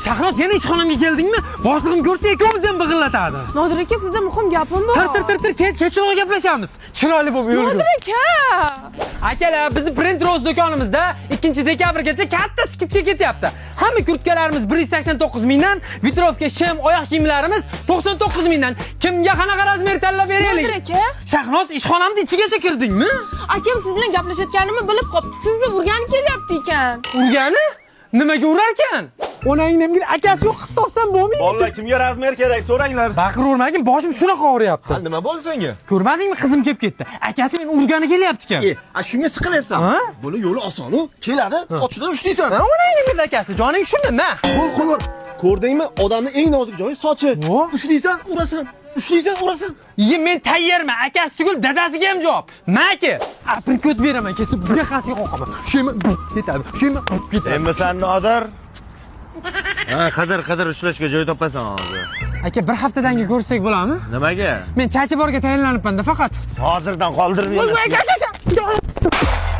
Shahnoz yana ishxonamga keldingmi? Boshlig'im ko'rsa ikkovimiz ham big'illatadi. Nodir aka, sizda muhim gapim bor. Tir, kechroq gaplashamiz. Chiroyli bo'lib yurgin. Nodir aka. Akalar, bizning Print Rose do'konimizda 2-dekabrgacha katta skidka ketyapti. Hamma kurtkalarimiz 189 mingdan, vitrovka, shim, oyoq kiyimlarimiz 99 mingdan. Kimga qanaqa razmer tanlab beraylik? Nodir aka. Shahnoz, ishxonamning ichigacha kirdingmi? Akam siz bilan gaplashayotganimni bilib qopti. Sizni urgani kelyapti ekan. Urgani? Nimaga urar ekan? Onangning akasi yo'q, qiz topsam bo'lmaydi. Bolalar, kimga razmer kerak, so'ranglar. Baqiravermagin, boshim shunaqa og'riyapti. Nima bo'ldi senga? Ko'rmadingmi, qizim kelib ketdi. Akasi meni urgani kelyapti ekan. Shunga siqilyapsanmi? Buni yo'li oson-ku. Keladi, sochidan ushlaysan. Onangning akasi, joning tushundimi? Qo'l. Ko'rdingmi? Odamning eng nozik joyi sochi. Ushlaysan, urasan. Ushlaysan, urasan. Men tayyorman. Akasi tugul dadasiga ham javob. Maki, aprikot beraman, kesib bunaqasiga qo'qaman. Shuymi ketadi. Shuymi ketadi. Senmisan Nodir? Qidir ushlashga joy topasan hozir. Aka, bir haftadan ko'rsak bo'ladimi? Nimaga? Men Chachiborga tayinlanibman-da faqat. Hozirdan qoldirmayman. Voy, aka.